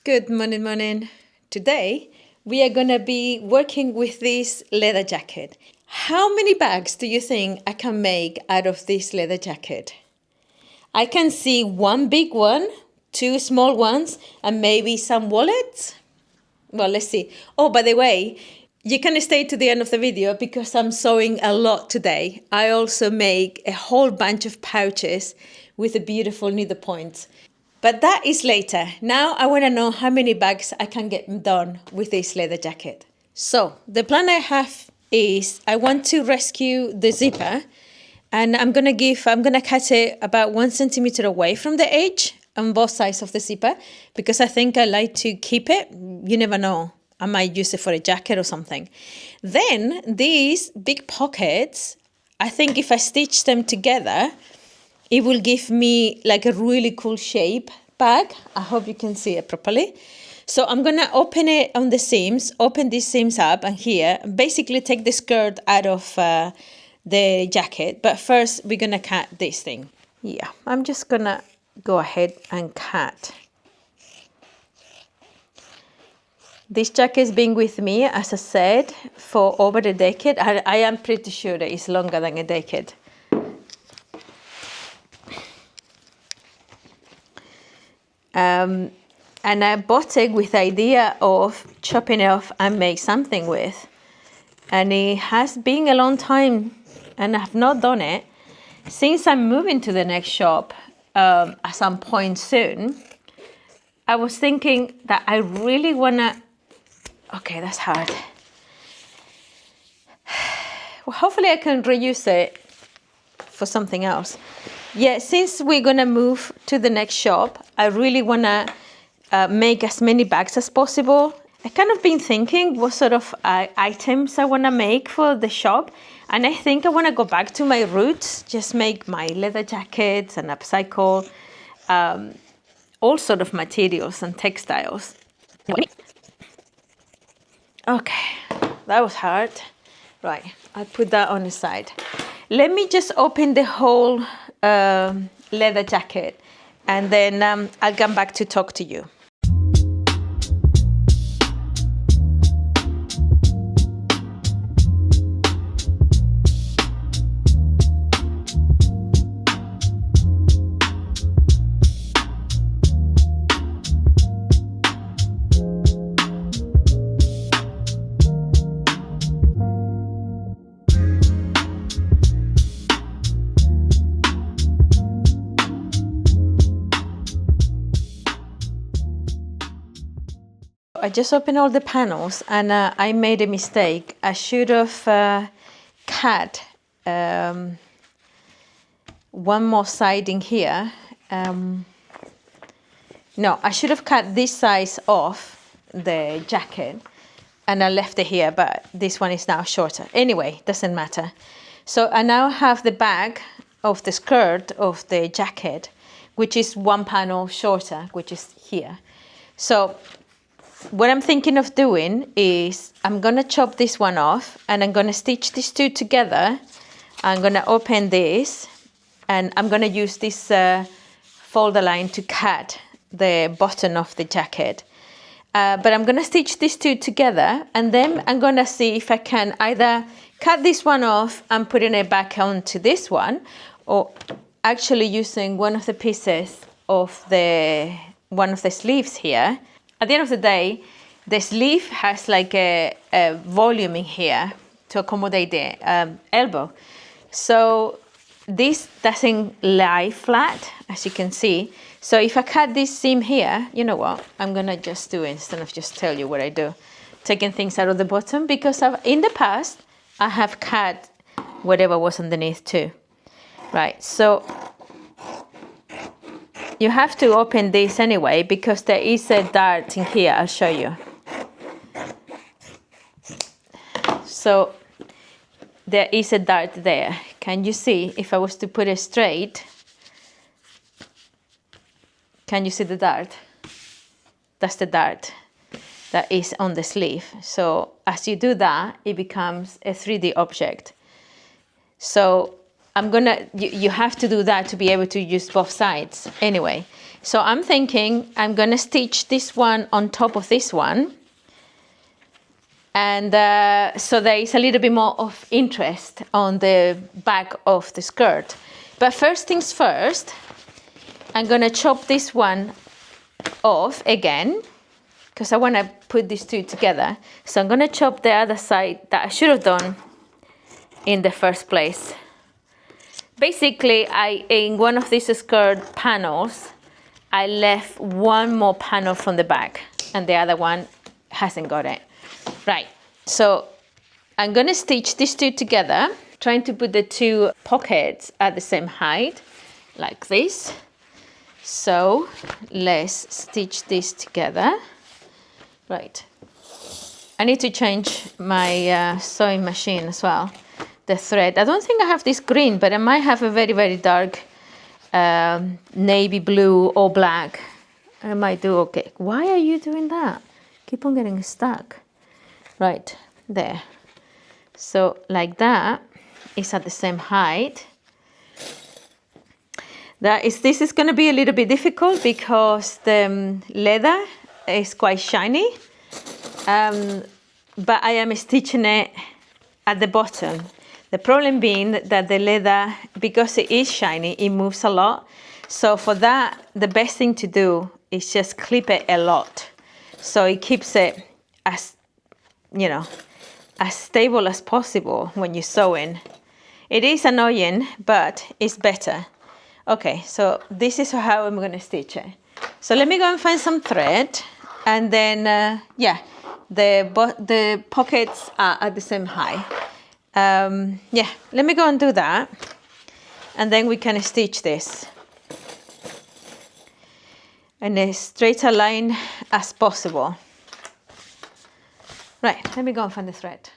Good morning, morning. Today, we are going to be working with this leather jacket. How many bags do you think I can make out of this leather jacket? I can see one big one, two small ones, and maybe some wallets. Well, let's see. Oh, by the way, you can stay to the end of the video because I'm sewing a lot today. I also make a whole bunch of pouches with the beautiful needlepoints. But that is later. Now I want to know how many bags I can get done with this leather jacket. So the plan I have is I want to rescue the zipper, and I'm gonna cut it about 1 centimeter away from the edge on both sides of the zipper because I think I like to keep it. You never know. I might use it for a jacket or something. Then these big pockets, I think if I stitch them together, it will give me like a really cool shape bag. I hope you can see it properly. So I'm going to open it on the seams, open these seams up and here, basically take the skirt out of the jacket. But first we're going to cut this thing. Yeah, I'm just going to go ahead and cut. This jacket's been with me, as I said, for over a decade. I am pretty sure that it's longer than a decade. And I bought it with the idea of chopping it off and make something with. And it has been a long time and I've not done it. Since I'm moving to the next shop at some point soon, I was thinking that I really wanna, okay, that's hard. Well, hopefully I can reuse it for something else. Yeah, since we're gonna move to the next shop, I really wanna make as many bags as possible. I kind of been thinking what sort of items I wanna make for the shop. And I think I wanna go back to my roots, just make my leather jackets and upcycle all sort of materials and textiles. Okay, that was hard. Right, I'll put that on the side. Let me just open the whole leather jacket and then I'll come back to talk to you. I just opened all the panels and I made a mistake. I should have cut one more side in here. No, I should have cut this size off the jacket and I left it here, but this one is now shorter. Anyway, doesn't matter. So I now have the back of the skirt of the jacket, which is one panel shorter, which is here. So what I'm thinking of doing is I'm going to chop this one off and I'm going to stitch these two together. I'm going to open this and I'm going to use this folder line to cut the bottom of the jacket. But I'm going to stitch these two together and then I'm going to see if I can either cut this one off and putting it back onto this one, or actually using one of the pieces of one of the sleeves here. At the end of the day, the sleeve has like a volume in here to accommodate the elbow. So this doesn't lie flat, as you can see. So if I cut this seam here, you know what? I'm gonna just do it instead of just tell you what I do. Taking things out of the bottom because in the past, I have cut whatever was underneath too. Right, so you have to open this anyway because there is a dart in here. I'll show you. So there is a dart there. Can you see if I was to put it straight? Can you see the dart? That's the dart that is on the sleeve. So as you do that, it becomes a 3D object. So you have to do that to be able to use both sides anyway. So I'm thinking I'm gonna stitch this one on top of this one. And so there is a little bit more of interest on the back of the skirt. But first things first, I'm gonna chop this one off again, because I wanna put these two together. So I'm gonna chop the other side that I should have done in the first place. Basically, in one of these skirt panels, I left one more panel from the back and the other one hasn't got it. Right, so I'm gonna stitch these two together, trying to put the two pockets at the same height, like this. So let's stitch this together. Right, I need to change my sewing machine as well. The thread, I don't think I have this green, but I might have a very, very dark navy blue or black. I might do okay. Why are you doing that? Keep on getting stuck. Right, there. So like that is at the same height. This is going to be a little bit difficult because the leather is quite shiny. But I am stitching it at the bottom. The problem being that the leather, because it is shiny, it moves a lot. So for that, the best thing to do is just clip it a lot. So it keeps it as, you know, as stable as possible when you're sewing. It is annoying, but it's better. Okay, so this is how I'm gonna stitch it. So let me go and find some thread, and then, yeah, the pockets are at the same height. Yeah, let me go and do that, and then we can stitch this in as straight a line as possible. Right, let me go and find the thread.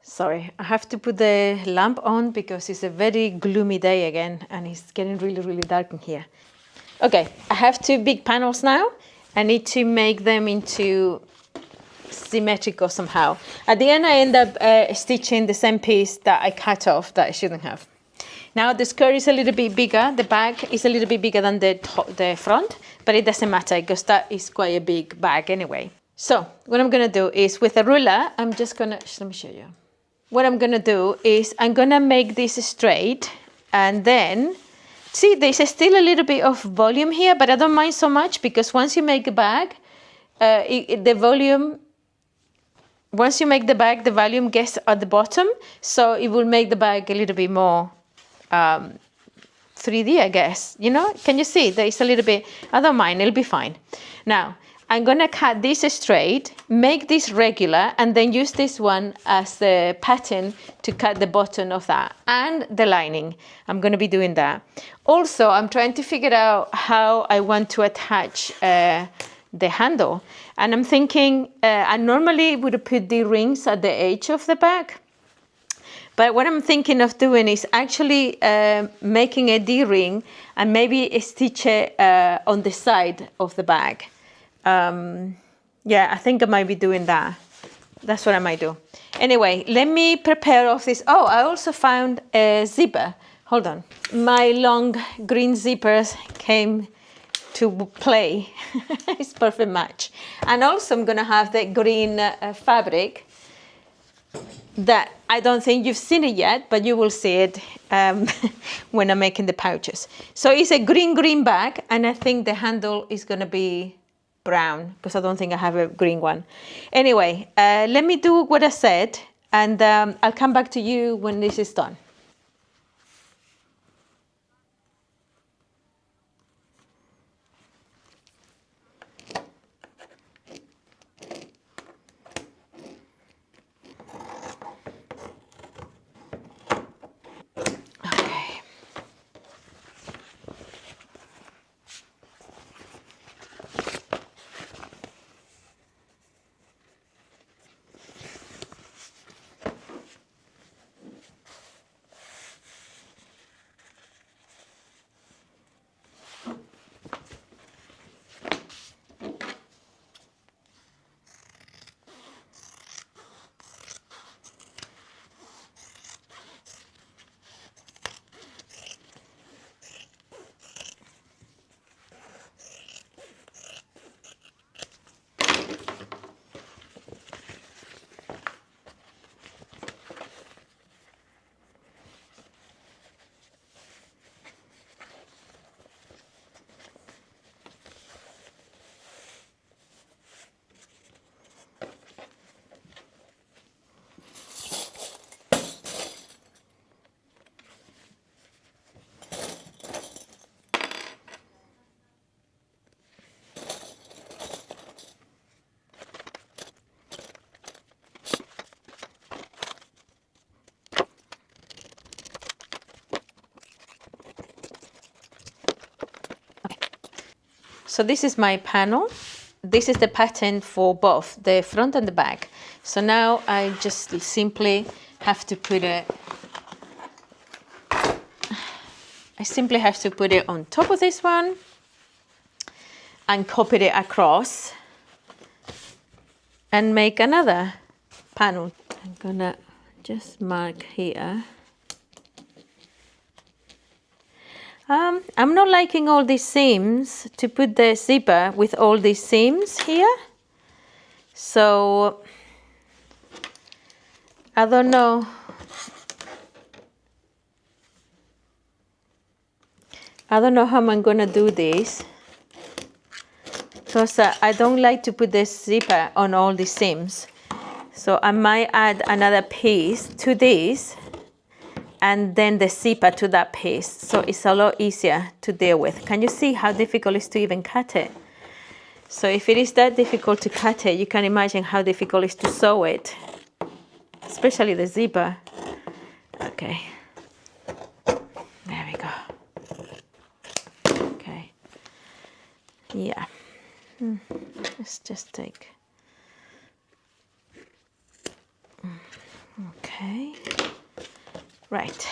Sorry, I have to put the lamp on because it's a very gloomy day again and it's getting really, really dark in here. Okay, I have two big panels now. I need to make them into symmetrical somehow. At the end, I end up stitching the same piece that I cut off that I shouldn't have. Now the skirt is a little bit bigger, the back is a little bit bigger than the front, but it doesn't matter because that is quite a big bag anyway. So what I'm gonna do is with a ruler, I'm just gonna, let me show you. What I'm gonna do is I'm gonna make this straight, and then, see, there's still a little bit of volume here, but I don't mind so much because once you make a bag, the volume, once you make the bag, the volume gets at the bottom, so it will make the bag a little bit more 3D, I guess. You know, can you see? There is a little bit, I don't mind, it'll be fine. Now, I'm gonna cut this straight, make this regular, and then use this one as the pattern to cut the bottom of that and the lining. I'm gonna be doing that. Also, I'm trying to figure out how I want to attach the handle. And I'm thinking, I normally would put the rings at the edge of the bag. But what I'm thinking of doing is actually making a D-ring and maybe stitch it on the side of the bag. Yeah, I think I might be doing that. That's what I might do. Anyway, let me prepare off this. Oh, I also found a zipper. Hold on. My long green zippers came to play. It's perfect match. And also I'm gonna have the green fabric that I don't think you've seen it yet, but you will see it when I'm making the pouches. So it's a green bag, and I think the handle is gonna be brown because I don't think I have a green one. Anyway, let me do what I said, and I'll come back to you when this is done. So this is my panel. This is the pattern for both the front and the back. So now I just simply have to put it, on top of this one and copy it across and make another panel. I'm gonna just mark here. I'm not liking all these seams, to put the zipper with all these seams here. So I don't know. I don't know how I'm gonna do this, because I don't like to put the zipper on all the seams. So I might add another piece to this and then the zipper to that piece. So it's a lot easier to deal with. Can you see how difficult it is to even cut it? So if it is that difficult to cut it, you can imagine how difficult it is to sew it, especially the zipper. Okay, there we go. Okay, yeah, let's just take, okay, right.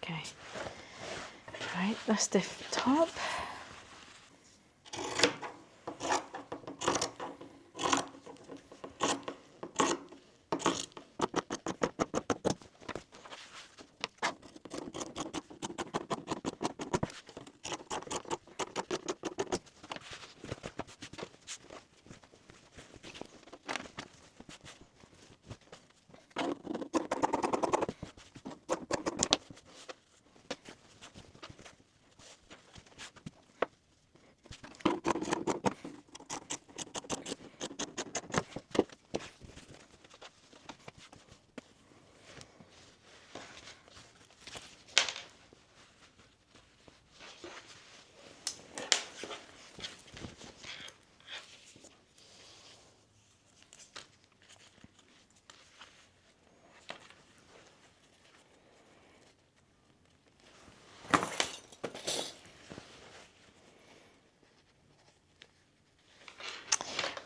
Okay, right, that's the top.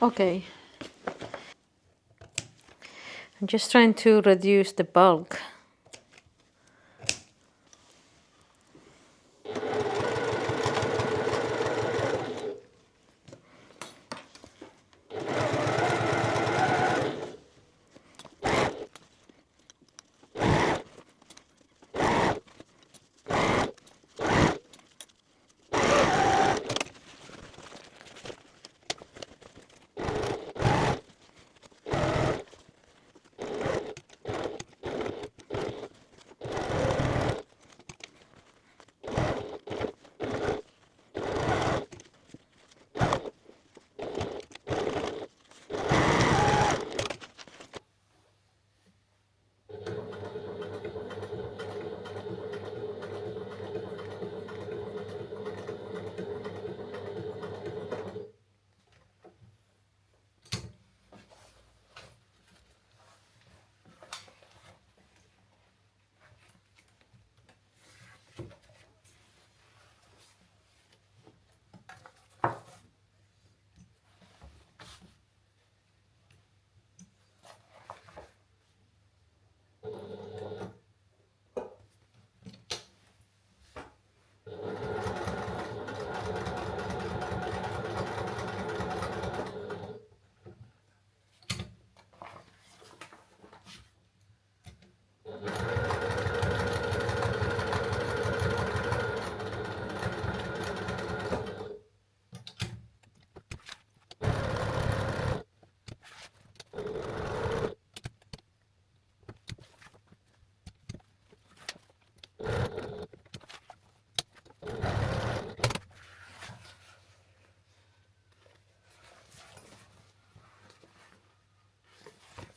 Okay, I'm just trying to reduce the bulk.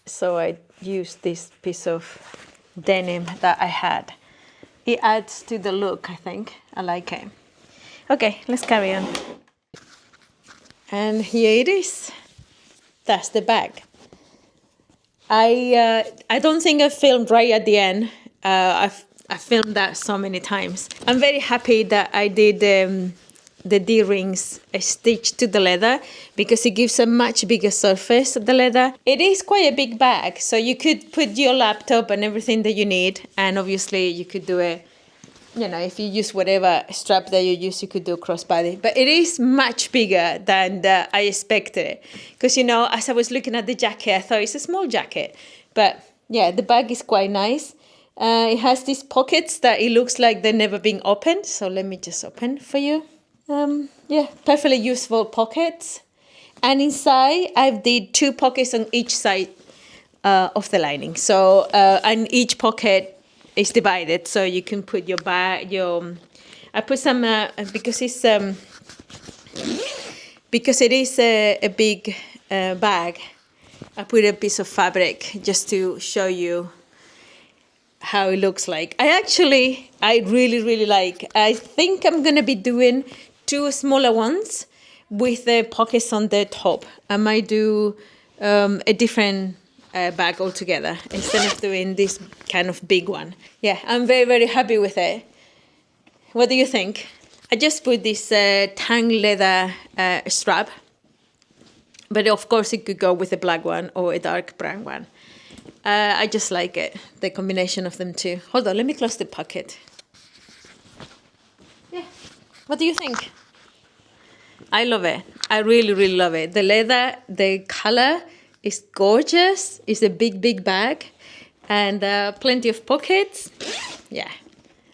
So I used this piece of denim that I had. It adds to the look, I think. I like it. Okay, let's carry on. And here it is. That's the bag. I don't think I filmed right at the end I filmed that so many times. I'm very happy that I did the D-rings stitched to the leather because it gives a much bigger surface of the leather. It is quite a big bag, so you could put your laptop and everything that you need, and obviously you could do it, you know, if you use whatever strap that you use, you could do crossbody. But it is much bigger than I expected. Because, you know, as I was looking at the jacket, I thought it's a small jacket. But yeah, the bag is quite nice. It has these pockets that it looks like they've never been opened. So let me just open for you. Yeah, perfectly useful pockets. And inside, I did 2 pockets on each side of the lining. So, and each pocket is divided, so you can put your bag. I put some because it is a big bag. I put a piece of fabric just to show you how it looks like. I really like. I think I'm gonna be doing 2 smaller ones with the pockets on the top. I might do a different bag altogether instead of doing this kind of big one. Yeah, I'm very happy with it. What do you think? I just put this tan leather strap, but of course it could go with a black one or a dark brown one. I just like it, the combination of them too. Hold on, let me close the pocket. Yeah, what do you think? I love it. I really love it. The leather, the color, it's gorgeous. It's a big bag and plenty of pockets. Yeah,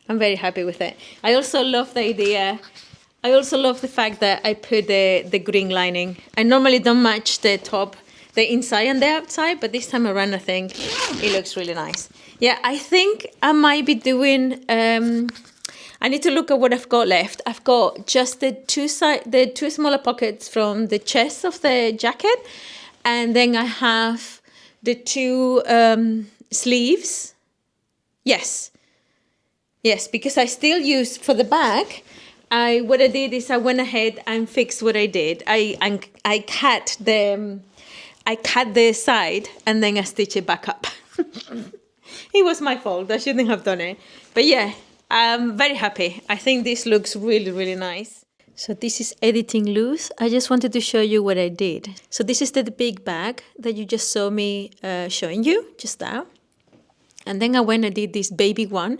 I'm very happy with it. I also love the idea. I also love the fact that I put the green lining. I normally don't match the top, the inside and the outside, but this time around I think it looks really nice. Yeah, I think I might be doing... I need to look at what I've got left. I've got just the 2 smaller pockets from the chest of the jacket. And then I have the 2 sleeves. Yes, because I still use for the back. What I did is I went ahead and fixed what I did. I cut the side and then I stitched it back up. It was my fault. I shouldn't have done it. But yeah, I'm very happy. I think this looks really nice. So this is editing Luz. I just wanted to show you what I did. So this is the big bag that you just saw me showing you just now. And then I went and did this baby one,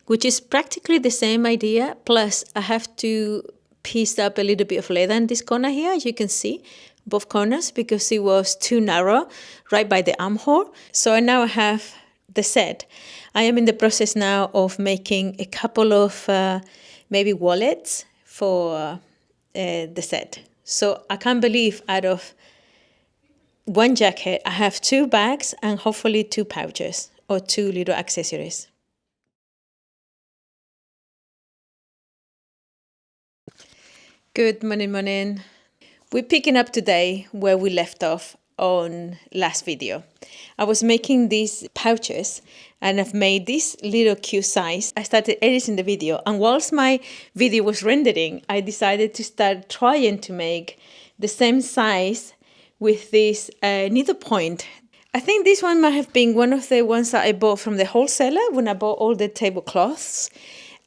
which is practically the same idea. Plus I have to piece up a little bit of leather in this corner here, as you can see, both corners, because it was too narrow right by the armhole. So now I have the set. I am in the process now of making a couple of maybe wallets for the set. So I can't believe out of one jacket, I have 2 bags and hopefully 2 pouches or 2 little accessories. Good morning. We're picking up today where we left off on last video. I was making these pouches and I've made this little cute size. I started editing the video, and whilst my video was rendering, I decided to start trying to make the same size with this needlepoint. I think this one might have been one of the ones that I bought from the wholesaler when I bought all the tablecloths.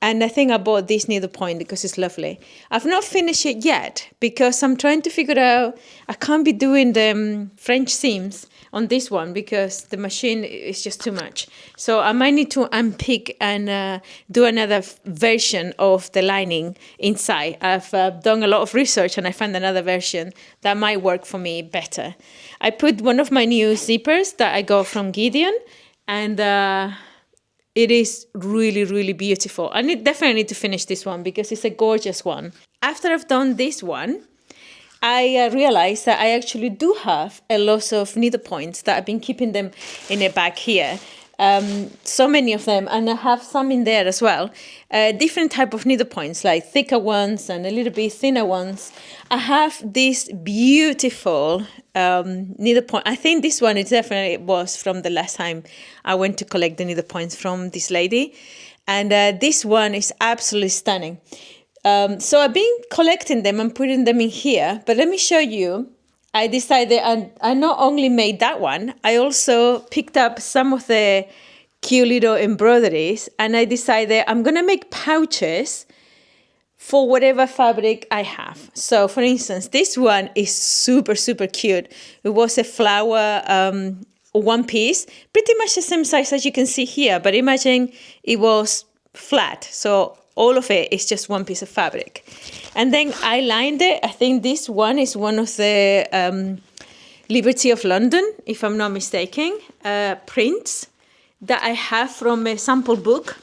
And I think I bought this needlepoint because it's lovely. I've not finished it yet because I'm trying to figure out, I can't be doing the French seams on this one because the machine is just too much. So I might need to unpick and do another version of the lining inside. I've done a lot of research and I found another version that might work for me better. I put one of my new zippers that I got from Gideon, and it is really beautiful. I definitely need to finish this one because it's a gorgeous one. After I've done this one, I realized that I actually do have a lot of needlepoints that I've been keeping them in a bag here. So many of them, and I have some in there as well. Different type of needlepoints, like thicker ones and a little bit thinner ones. I have this beautiful needlepoint. I think this one, it definitely was from the last time I went to collect the needlepoints from this lady. And this one is absolutely stunning. So I've been collecting them and putting them in here, but let me show you. I decided I not only made that one, I also picked up some of the cute little embroideries, and I decided I'm gonna make pouches for whatever fabric I have. So for instance, this one is super, super cute. It was a flower one piece, pretty much the same size as you can see here, but imagine it was flat. So all of it is just one piece of fabric. And then I lined it. I think this one is one of the Liberty of London, if I'm not mistaken, prints that I have from a sample book.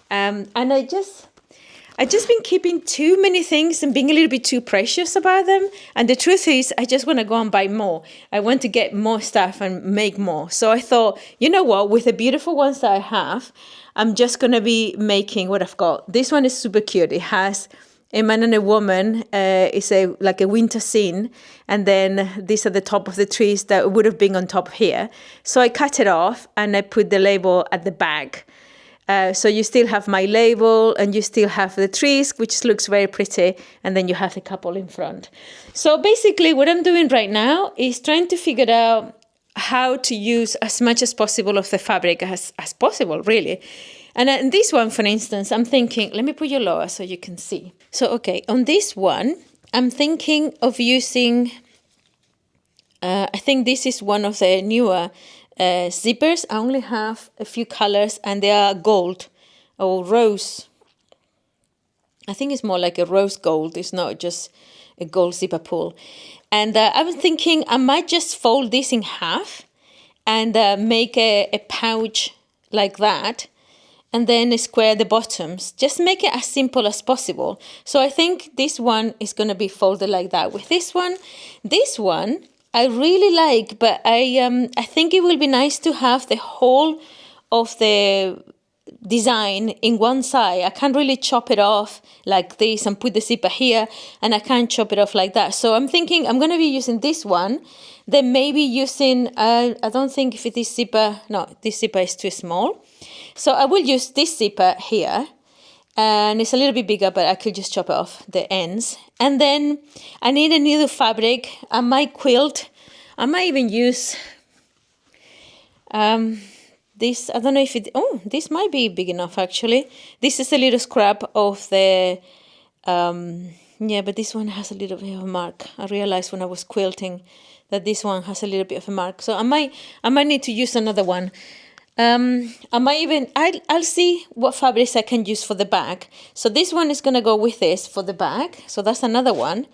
And I just been keeping too many things and being a little bit too precious about them. And the truth is, I just want to go and buy more. I want to get more stuff and make more. So I thought, you know what, with the beautiful ones that I have, I'm just going to be making what I've got. This one is super cute. It has a man and a woman. It's like a winter scene. And then these are the top of the trees that would have been on top here. So I cut it off and I put the label at the back. So you still have my label and you still have the trees, which looks very pretty. And then you have the couple in front. So basically what I'm doing right now is trying to figure out how to use as much as possible of the fabric as possible, really. And in this one, for instance, I'm thinking, let me put you lower so you can see. So, okay, on this one, I'm thinking of using, I think this is one of the newer zippers. I only have a few colors and they are gold or rose. I think it's more like a rose gold. It's not just a gold zipper pull. And I was thinking I might just fold this in half and make a pouch like that. And then square the bottoms. Just make it as simple as possible. So I think this one is going to be folded like that. With this one I really like, but I think it will be nice to have the whole of the design in one side. I can't really chop it off like this and put the zipper here, and I can't chop it off like that. So I'm thinking I'm going to be using this one, then maybe using, I don't think if it is zipper, no, this zipper is too small. So I will use this zipper here, and it's a little bit bigger, but I could just chop it off the ends. And then I need a needle fabric. I might quilt. I might even use this. I don't know if it, this might be big enough actually. This is a little scrap of the, yeah, but this one has a little bit of a mark. I realized when I was quilting that this one has a little bit of a mark. So I might need to use another one. I might even, I'll see what fabrics I can use for the back. So this one is going to go with this for the back. So that's another one.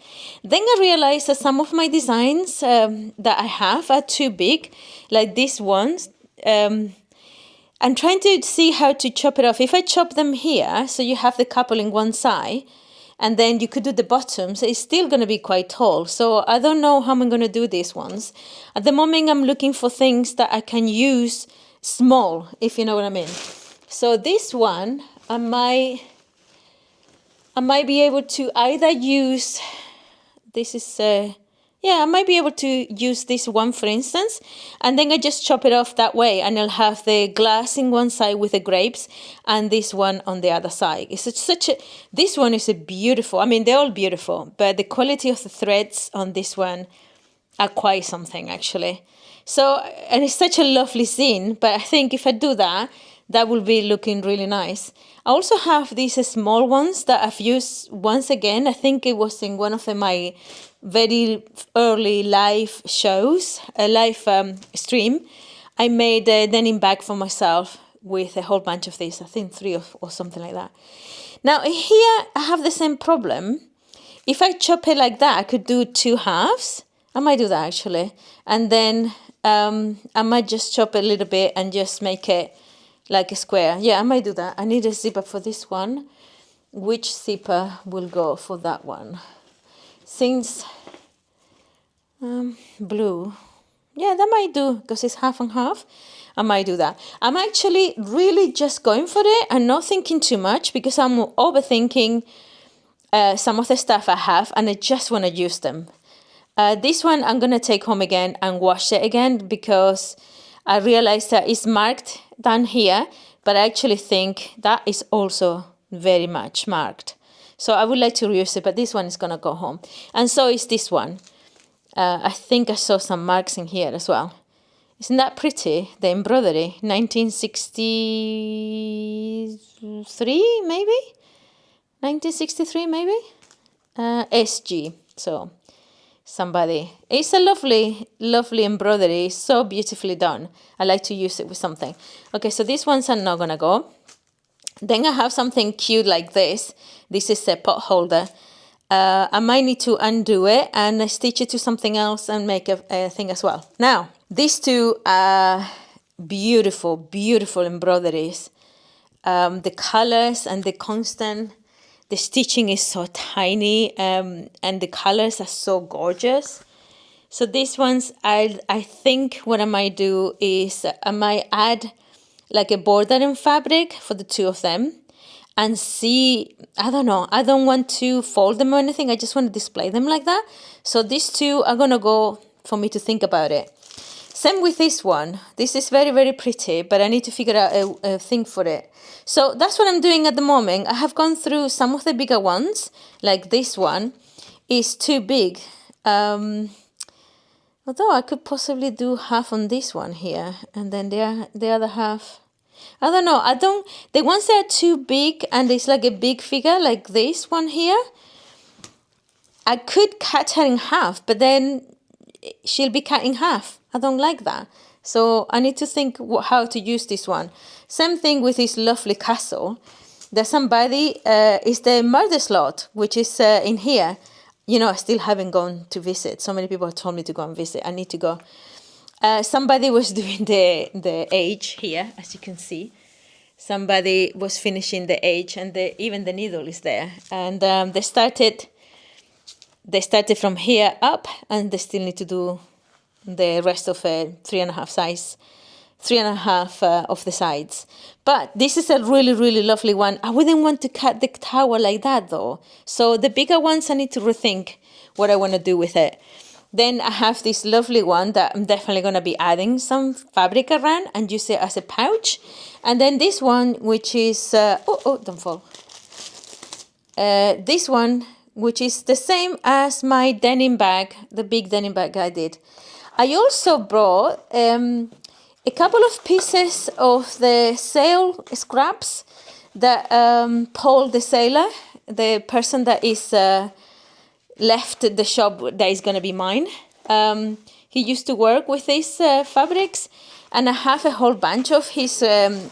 Then I realized that some of my designs that I have are too big, like these ones. I'm trying to see how to chop it off. If I chop them here, so you have the couple in one side, and then you could do the bottoms, it's still going to be quite tall. So I don't know how I'm going to do these ones. At the moment, I'm looking for things that I can use small, if you know what I mean. So this one, I might be able to either use, this is, yeah, I might be able to use this one, for instance, and then I just chop it off that way, and I'll have the glass in one side with the grapes, and this one on the other side. It's such a, this one is a beautiful, I mean, they're all beautiful, but the quality of the threads on this one are quite something, actually. So, and it's such a lovely scene, but I think if I do that, that will be looking really nice. I also have these small ones that I've used once again. I think it was in one of my very early live shows, a live stream. I made a denim bag for myself with a whole bunch of these, I think 3 or something like that. Now here I have the same problem. If I chop it like that, I could do 2 halves. I might do that actually. And then I might just chop a little bit and just make it like a square. Yeah, I might do that. I need a zipper for this one. Which zipper will go for that one? Since blue. Yeah, that might do because it's half and half. I might do that. I'm actually really just going for it and not thinking too much because I'm overthinking some of the stuff I have and I just want to use them. This one I'm going to take home again and wash it again because I realized that it's marked down here, but I actually think that is also very much marked. So I would like to reuse it, but this one is going to go home. And so is this one. I think I saw some marks in here as well. Isn't that pretty? The embroidery, 1963 maybe? 1963 maybe? SG, so somebody. It's a lovely, lovely embroidery, it's so beautifully done. I like to use it with something. Okay, so these ones are not gonna go. Then I have something cute like this. This is a pot holder. I might need to undo it and stitch it to something else and make a thing as well. Now, these two are beautiful, beautiful embroideries. The colors and the stitching is so tiny, and the colors are so gorgeous. So these ones, I think what I might do is I might add like a bordering fabric for the two of them and see, I don't know, I don't want to fold them or anything. I just want to display them like that. So these two are going to go for me to think about it. Same with this one. This is very, very pretty, but I need to figure out a thing for it. So that's what I'm doing at the moment. I have gone through some of the bigger ones, like this one is too big. Although I could possibly do half on this one here, and then the other half. I don't know. The ones that are too big and it's like a big figure, like this one here, I could cut her in half, but then she'll be cut in half. I don't like that. So I need to think how to use this one. Same thing with this lovely castle. There's somebody, is the murder slot, which is in here. You know, I still haven't gone to visit. So many people have told me to go and visit. I need to go. Somebody was doing the age here, as you can see. Somebody was finishing the age, and even the needle is there. And they started from here up, and they still need to do the rest of a 3.5 size. 3.5 of the sides. But this is a really, really lovely one. I wouldn't want to cut the tower like that though. So the bigger ones, I need to rethink what I want to do with it. Then I have this lovely one that I'm definitely going to be adding some fabric around and use it as a pouch. And then this one, which is, don't fall. This one, which is the same as my denim bag, the big denim bag I did. I also brought a couple of pieces of the sail scraps that Paul the sailor, the person that is left the shop that is going to be mine, he used to work with these fabrics, and I have a whole bunch of his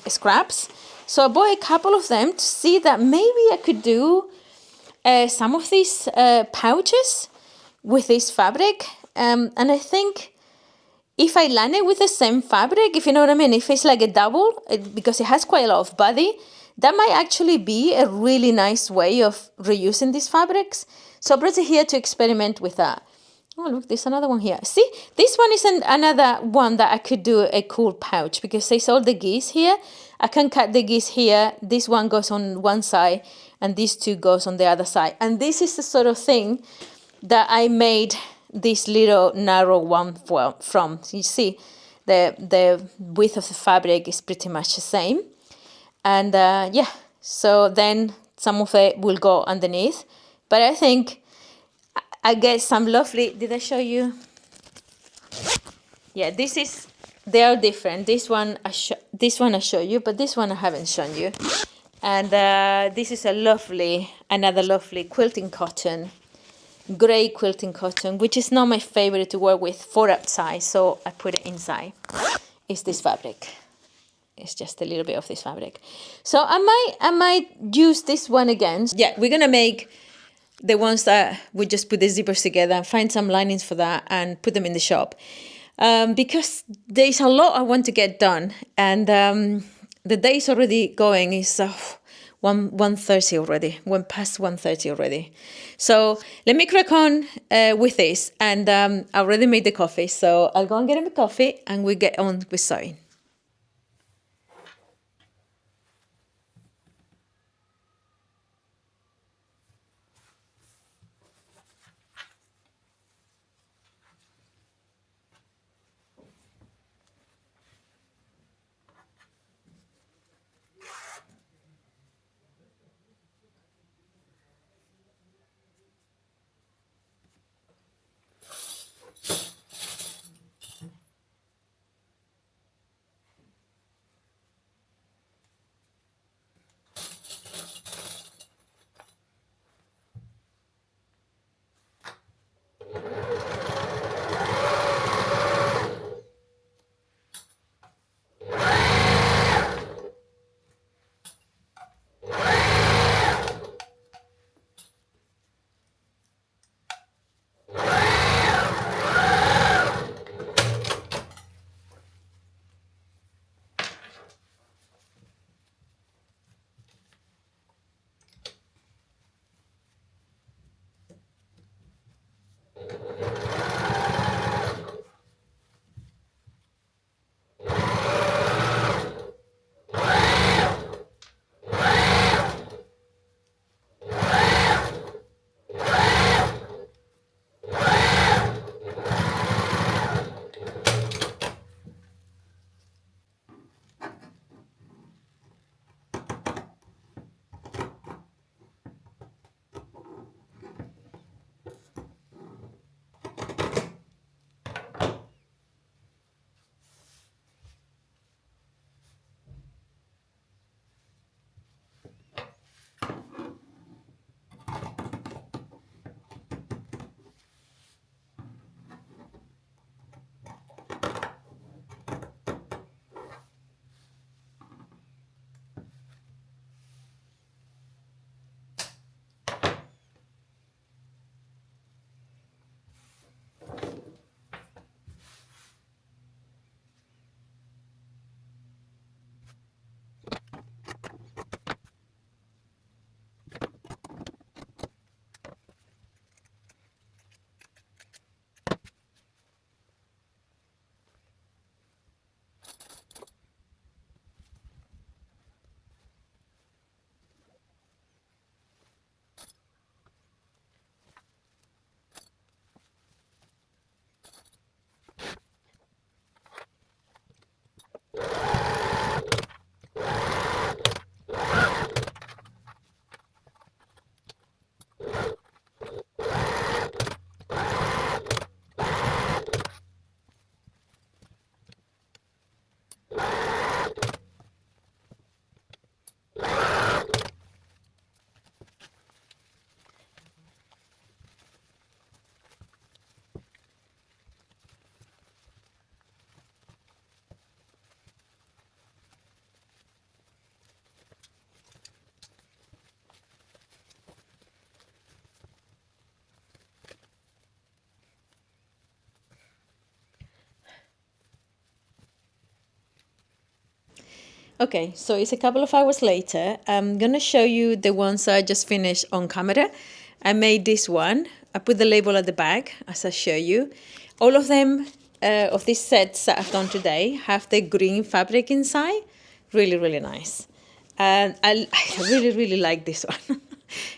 scraps. So I bought a couple of them to see that maybe I could do some of these pouches with this fabric. And I think if I line it with the same fabric, if you know what I mean, if it's like a double, because it has quite a lot of body, that might actually be a really nice way of reusing these fabrics. So I brought it here to experiment with that. Oh, look, there's another one here. See, this one is another one that I could do a cool pouch, because there's all the geese here. I can cut the geese here. This one goes on one side, and these two goes on the other side. And this is the sort of thing that I made this little narrow one from. You see, the width of the fabric is pretty much the same. And yeah, so then some of it will go underneath. But I think I get some lovely, did I show you? Yeah, they are different. This one I show you, but this one I haven't shown you. And this is another lovely quilting cotton. Grey quilting cotton, which is not my favorite to work with for outside, so I put it inside. It's this fabric. It's just a little bit of this fabric. So I might use this one again. Yeah, we're gonna make the ones that we just put the zippers together and find some linings for that and put them in the shop. Because there's a lot I want to get done, and the day's already going. It's 1:30 already, went past 1:30 already. So let me crack on with this, and I already made the coffee, so I'll go and get him a coffee and we get on with sewing. Okay, so it's a couple of hours later. I'm gonna show you the ones I just finished on camera. I made this one. I put the label at the back as I show you. All of them, of these sets that I've done today, have the green fabric inside. Really, really nice. And I really, really like this one.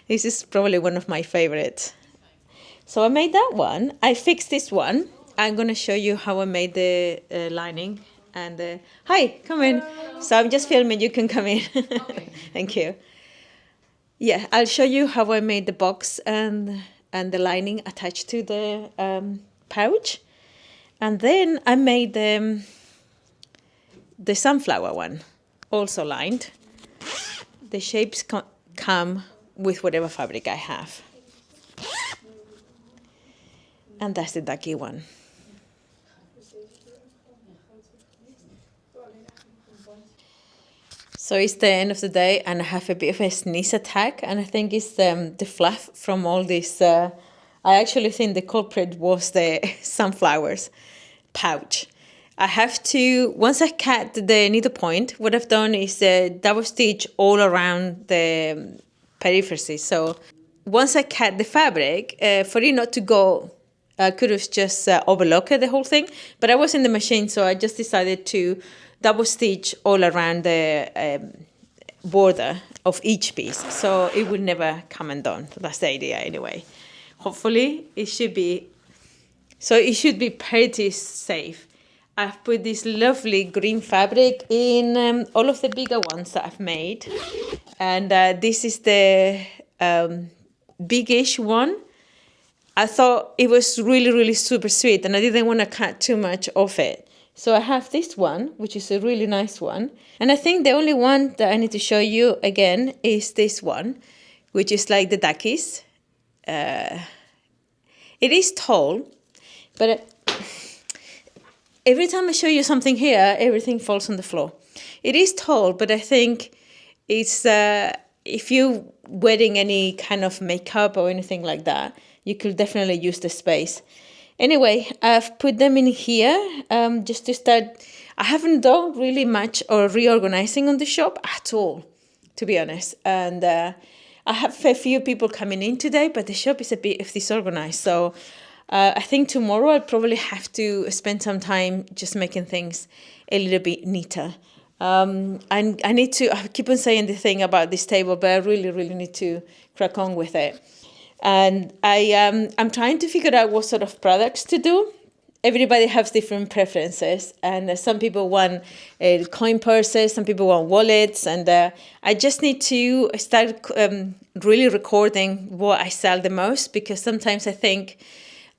This is probably one of my favorites. So I made that one. I fixed this one. I'm going to show you how I made the lining. And hi, come in. So I'm just filming. You can come in. Okay. Thank you. Yeah, I'll show you how I made the box and the lining attached to the pouch. And then I made the sunflower one, also lined. The shapes come with whatever fabric I have. And that's the ducky one. So it's the end of the day and I have a bit of a sneeze attack, and I think it's the fluff from all this. I actually think the culprit was the sunflowers pouch. I have to, once I cut the needlepoint, what I've done is double stitch all around the periphery. So once I cut the fabric, for it not to go, I could have just overlooked the whole thing, but I was in the machine, so I just decided to double stitch all around the border of each piece, so it would never come undone. That's the idea anyway. Hopefully it should be, so it should be pretty safe. I've put this lovely green fabric in all of the bigger ones that I've made, and this is the biggish one. I thought it was really, really super sweet, and I didn't want to cut too much of it. So I have this one, which is a really nice one. And I think the only one that I need to show you again is this one, which is like the duckies. It is tall, but every time I show you something here, everything falls on the floor. It is tall, but I think it's, if you're wearing any kind of makeup or anything like that, you could definitely use the space. Anyway, I've put them in here just to start. I haven't done really much or reorganizing on the shop at all, to be honest. And I have a few people coming in today, but the shop is a bit disorganized. So I think tomorrow I'll probably have to spend some time just making things a little bit neater. And I need to, I keep on saying the thing about this table, but I really, really need to crack on with it. And I'm trying to figure out what sort of products to do. Everybody has different preferences, and some people want coin purses, some people want wallets, and I just need to start really recording what I sell the most, because sometimes I think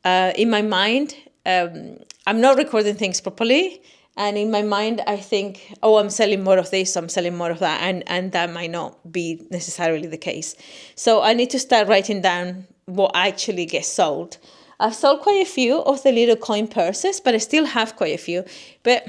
in my mind I'm not recording things properly, and in my mind I think, oh, I'm selling more of this, I'm selling more of that, and that might not be necessarily the case. So I need to start writing down what actually gets sold. I've sold quite a few of the little coin purses, but I still have quite a few. But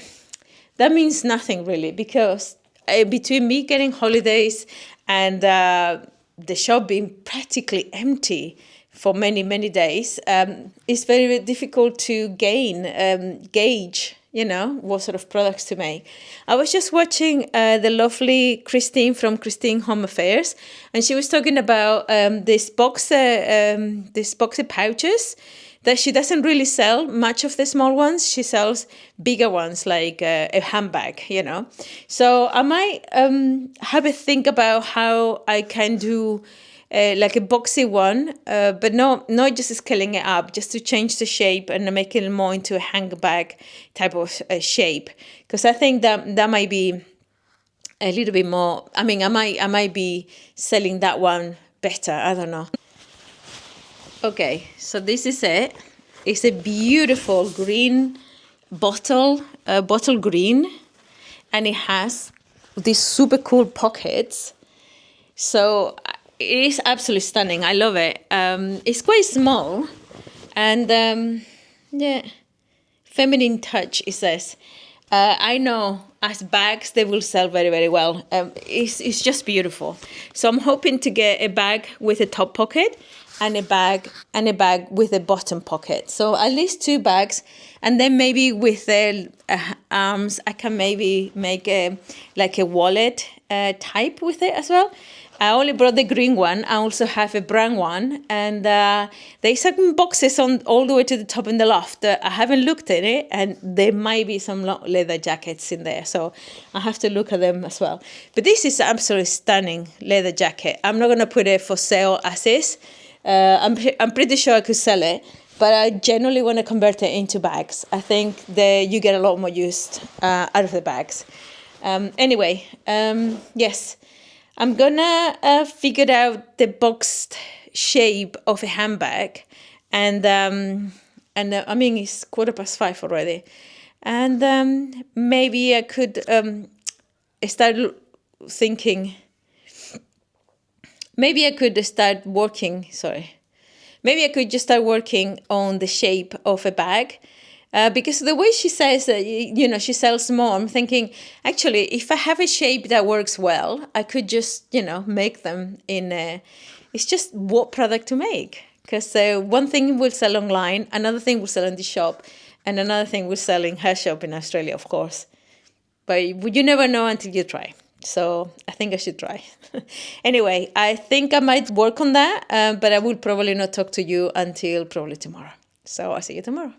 that means nothing really, because between me getting holidays and the shop being practically empty for many, many days, it's very, very difficult to gauge, you know, what sort of products to make. I was just watching the lovely Christine from Christine Home Affairs, and she was talking about these boxy pouches that she doesn't really sell much of the small ones. She sells bigger ones, like a handbag, you know. So I might have a think about how I can do like a boxy one, but not just scaling it up, just to change the shape and make it more into a handbag type of shape. Because I think that might be a little bit more. I mean, I might be selling that one better. I don't know. Okay, so this is it. It's a beautiful green bottle green, and it has these super cool pockets. So it is absolutely stunning. I love it. It's quite small, and yeah, feminine touch, it says. I know as bags they will sell very, very well. It's just beautiful. So I'm hoping to get a bag with a top pocket. and a bag with a bottom pocket. So at least 2 bags, and then maybe with the arms, I can maybe make a wallet type with it as well. I only brought the green one. I also have a brown one, and there's some boxes on all the way to the top in the loft. I haven't looked at it, and there might be some leather jackets in there, so I have to look at them as well. But this is absolutely stunning leather jacket. I'm not going to put it for sale as is. I'm pretty sure I could sell it, but I generally want to convert it into bags. I think that you get a lot more use out of the bags. Anyway, yes. I'm gonna figure out the boxed shape of a handbag, and I mean it's 5:15 already, and maybe I could start thinking. Maybe I could start working. Sorry, maybe I could just start working on the shape of a bag. Because the way she says that, she sells more, I'm thinking, actually, if I have a shape that works well, I could just, make them it's just what product to make. Because one thing will sell online, another thing will sell in the shop, and another thing will sell in her shop in Australia, of course. But you never know until you try. So I think I should try. Anyway, I think I might work on that, but I will probably not talk to you until probably tomorrow. So I'll see you tomorrow.